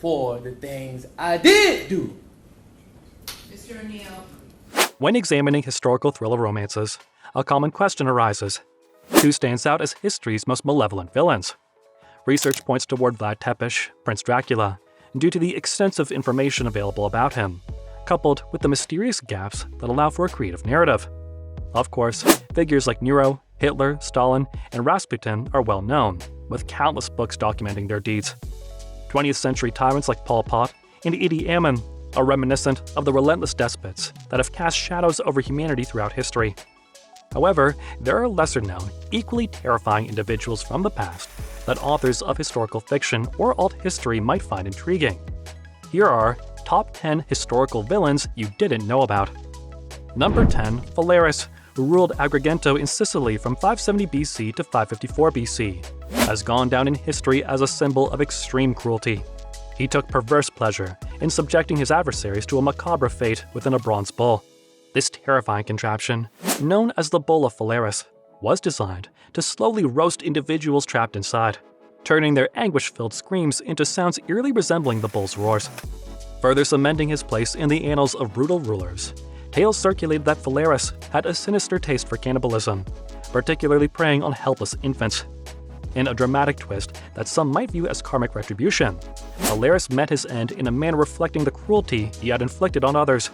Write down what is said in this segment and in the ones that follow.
for the things I did do. Mr. O'Neill. When examining historical thriller romances, a common question arises. Who stands out as history's most malevolent villains? Research points toward Vlad Tepes, Prince Dracula, due to the extensive information available about him, coupled with the mysterious gaps that allow for a creative narrative. Of course, figures like Nero, Hitler, Stalin, and Rasputin are well known, with countless books documenting their deeds. 20th century tyrants like Pol Pot and Idi Amin are reminiscent of the relentless despots that have cast shadows over humanity throughout history. However, there are lesser-known, equally terrifying individuals from the past that authors of historical fiction or alt history might find intriguing. Here are top 10 historical villains you didn't know about. Number 10, Phalaris, who ruled Agrigento in Sicily from 570 BC to 554 BC, has gone down in history as a symbol of extreme cruelty. He took perverse pleasure in subjecting his adversaries to a macabre fate within a bronze bull. This terrifying contraption, known as the Bull of Phalaris, was designed to slowly roast individuals trapped inside, turning their anguish-filled screams into sounds eerily resembling the bull's roars. Further cementing his place in the annals of brutal rulers, tales circulated that Phalaris had a sinister taste for cannibalism, particularly preying on helpless infants. In a dramatic twist that some might view as karmic retribution, Phalaris met his end in a manner reflecting the cruelty he had inflicted on others.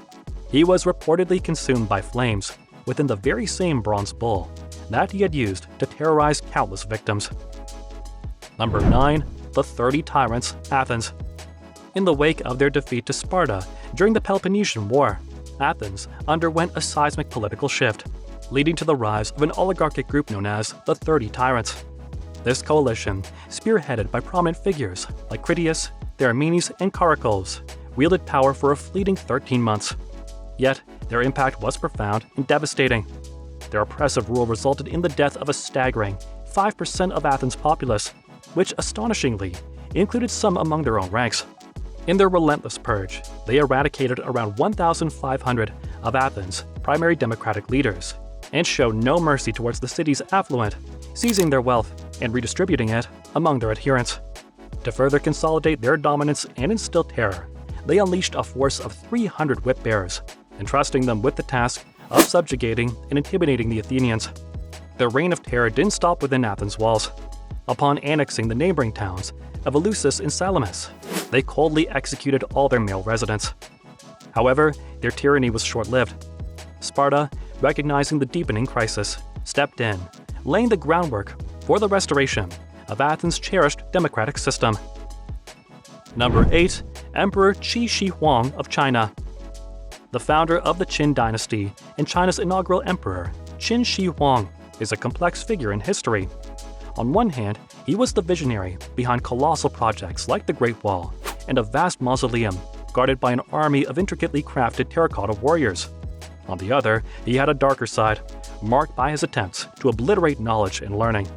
He was reportedly consumed by flames within the very same bronze bull that he had used to terrorize countless victims. Number 9. The 30 Tyrants, Athens. In the wake of their defeat to Sparta during the Peloponnesian War, Athens underwent a seismic political shift, leading to the rise of an oligarchic group known as the 30 Tyrants. This coalition, spearheaded by prominent figures like Critias, Theramenes, and Caracals, wielded power for a fleeting 13 months. Yet, their impact was profound and devastating. Their oppressive rule resulted in the death of a staggering 5% of Athens' populace, which astonishingly included some among their own ranks. In their relentless purge, they eradicated around 1,500 of Athens' primary democratic leaders, and showed no mercy towards the city's affluent, seizing their wealth and redistributing it among their adherents. To further consolidate their dominance and instill terror, they unleashed a force of 300 whip bearers, entrusting them with the task of subjugating and intimidating the Athenians. Their reign of terror didn't stop within Athens' walls. Upon annexing the neighboring towns of Eleusis and Salamis, they coldly executed all their male residents. However, their tyranny was short-lived. Sparta, recognizing the deepening crisis, stepped in, laying the groundwork for the restoration of Athens' cherished democratic system. Number 8. Emperor Qin Shi Huang of China. The founder of the Qin dynasty and China's inaugural emperor, Qin Shi Huang, is a complex figure in history. On one hand, he was the visionary behind colossal projects like the Great Wall and a vast mausoleum guarded by an army of intricately crafted terracotta warriors. On the other, he had a darker side, marked by his attempts to obliterate knowledge and learning.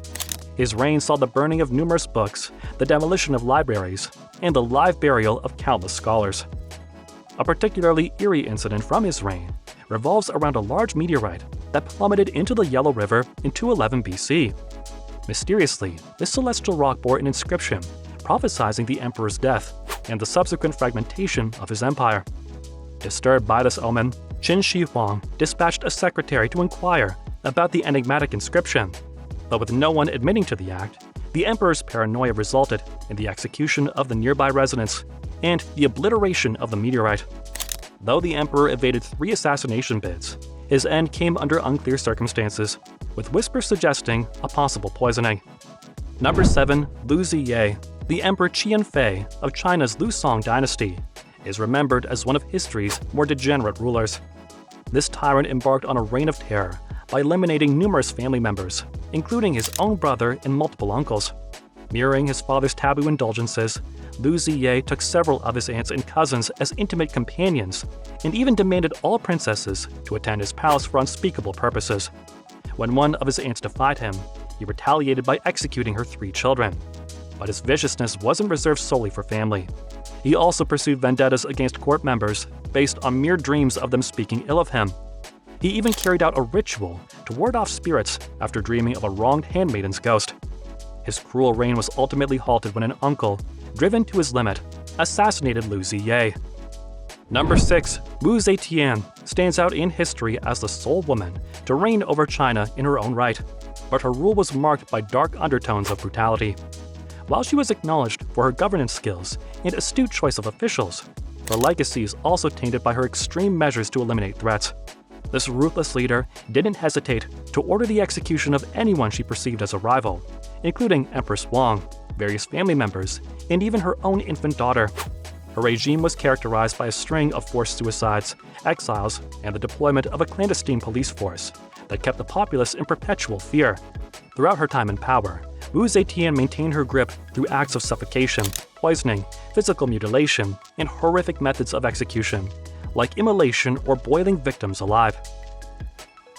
His reign saw the burning of numerous books, the demolition of libraries, and the live burial of countless scholars. A particularly eerie incident from his reign revolves around a large meteorite that plummeted into the Yellow River in 211 BC. Mysteriously, this celestial rock bore an inscription prophesizing the emperor's death and the subsequent fragmentation of his empire. Disturbed by this omen, Qin Shi Huang dispatched a secretary to inquire about the enigmatic inscription, but with no one admitting to the act, the emperor's paranoia resulted in the execution of the nearby residents and the obliteration of the meteorite. Though the emperor evaded 3 assassination bids, his end came under unclear circumstances, with whispers suggesting a possible poisoning. Number 7. Lu Ziye, the Emperor Qianfei of China's Lu Song dynasty, is remembered as one of history's more degenerate rulers. This tyrant embarked on a reign of terror by eliminating numerous family members, including his own brother and multiple uncles. Mirroring his father's taboo indulgences, Lu Ziye took several of his aunts and cousins as intimate companions, and even demanded all princesses to attend his palace for unspeakable purposes. When one of his aunts defied him, he retaliated by executing her 3 children. But his viciousness wasn't reserved solely for family. He also pursued vendettas against court members based on mere dreams of them speaking ill of him. He even carried out a ritual to ward off spirits after dreaming of a wronged handmaiden's ghost. His cruel reign was ultimately halted when an uncle, driven to his limit, assassinated Liu Ziye. Number 6. Wu Zetian stands out in history as the sole woman to reign over China in her own right, but her rule was marked by dark undertones of brutality. While she was acknowledged for her governance skills and astute choice of officials, her legacy is also tainted by her extreme measures to eliminate threats. This ruthless leader didn't hesitate to order the execution of anyone she perceived as a rival, including Empress Wang, various family members, and even her own infant daughter. Her regime was characterized by a string of forced suicides, exiles, and the deployment of a clandestine police force that kept the populace in perpetual fear. Throughout her time in power, Wu Zetian maintained her grip through acts of suffocation, poisoning, physical mutilation, and horrific methods of execution, like immolation or boiling victims alive.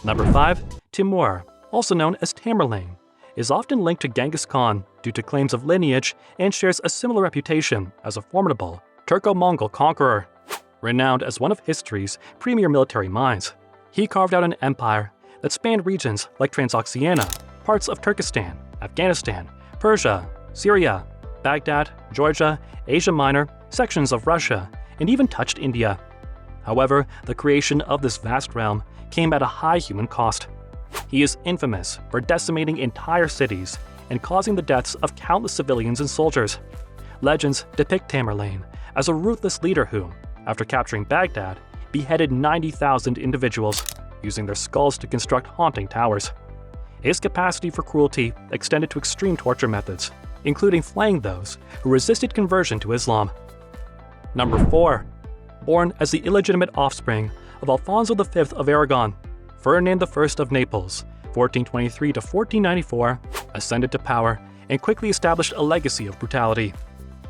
Number 5. Timur, also known as Tamerlane, is often linked to Genghis Khan due to claims of lineage and shares a similar reputation as a formidable Turco-Mongol conqueror. Renowned as one of history's premier military minds, he carved out an empire that spanned regions like Transoxiana, parts of Turkestan, Afghanistan, Persia, Syria, Baghdad, Georgia, Asia Minor, sections of Russia, and even touched India. However, the creation of this vast realm came at a high human cost. He is infamous for decimating entire cities and causing the deaths of countless civilians and soldiers. Legends depict Tamerlane as a ruthless leader who, after capturing Baghdad, beheaded 90,000 individuals, using their skulls to construct haunting towers. His capacity for cruelty extended to extreme torture methods, including flaying those who resisted conversion to Islam. Number 4. Born as the illegitimate offspring of Alfonso V of Aragon, Ferdinand I of Naples, 1423 to 1494, ascended to power and quickly established a legacy of brutality.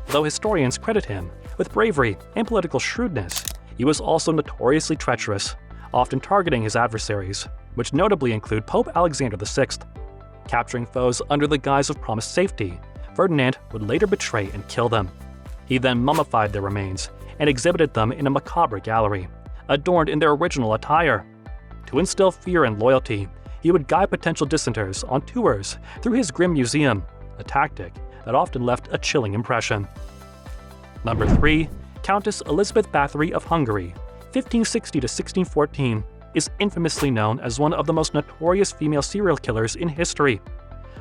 Though historians credit him with bravery and political shrewdness, he was also notoriously treacherous, often targeting his adversaries, which notably include Pope Alexander VI. Capturing foes under the guise of promised safety, Ferdinand would later betray and kill them. He then mummified their remains and exhibited them in a macabre gallery, adorned in their original attire. To instill fear and loyalty, he would guide potential dissenters on tours through his grim museum, a tactic that often left a chilling impression. Number 3. Countess Elizabeth Bathory of Hungary, 1560 to 1614, is infamously known as one of the most notorious female serial killers in history.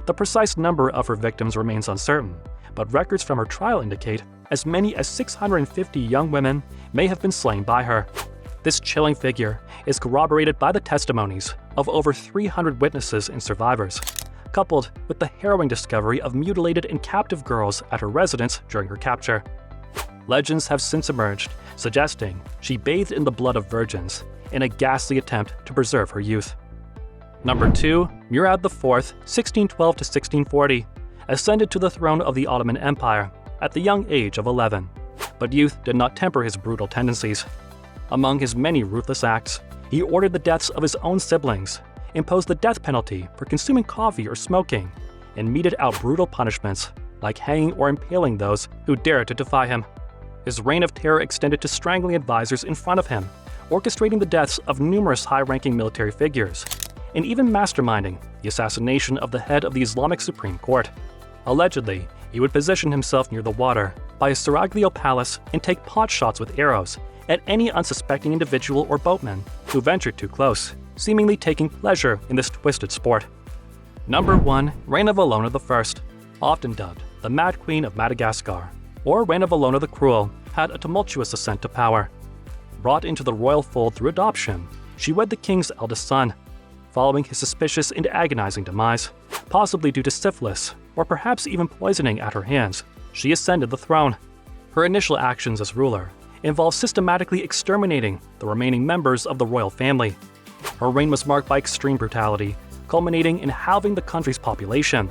The precise number of her victims remains uncertain, but records from her trial indicate as many as 650 young women may have been slain by her. This chilling figure is corroborated by the testimonies of over 300 witnesses and survivors, coupled with the harrowing discovery of mutilated and captive girls at her residence during her capture. Legends have since emerged, suggesting she bathed in the blood of virgins in a ghastly attempt to preserve her youth. Number 2. Murad IV, 1612 to 1640, ascended to the throne of the Ottoman Empire at the young age of 11, but youth did not temper his brutal tendencies. Among his many ruthless acts, he ordered the deaths of his own siblings, imposed the death penalty for consuming coffee or smoking, and meted out brutal punishments like hanging or impaling those who dared to defy him. His reign of terror extended to strangling advisors in front of him, orchestrating the deaths of numerous high-ranking military figures, and even masterminding the assassination of the head of the Islamic Supreme Court. Allegedly, he would position himself near the water by a seraglio palace and take pot shots with arrows at any unsuspecting individual or boatman who ventured too close, seemingly taking pleasure in this twisted sport. Number 1. Reign of Alona I, often dubbed the Mad Queen of Madagascar, or Reign of Alona the Cruel, had a tumultuous ascent to power. Brought into the royal fold through adoption, she wed the king's eldest son, following his suspicious and agonizing demise, possibly due to syphilis or perhaps even poisoning at her hands. She ascended the throne. Her initial actions as ruler involved systematically exterminating the remaining members of the royal family. Her reign was marked by extreme brutality, culminating in halving the country's population.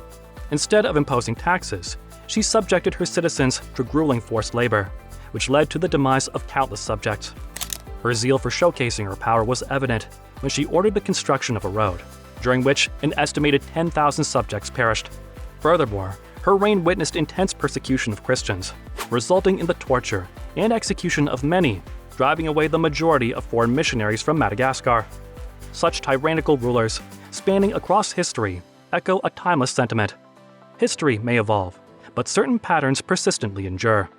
Instead of imposing taxes, she subjected her citizens to grueling forced labor, which led to the demise of countless subjects. Her zeal for showcasing her power was evident when she ordered the construction of a road, during which an estimated 10,000 subjects perished. Furthermore, her reign witnessed intense persecution of Christians, resulting in the torture and execution of many, driving away the majority of foreign missionaries from Madagascar. Such tyrannical rulers, spanning across history, echo a timeless sentiment. History may evolve, but certain patterns persistently endure.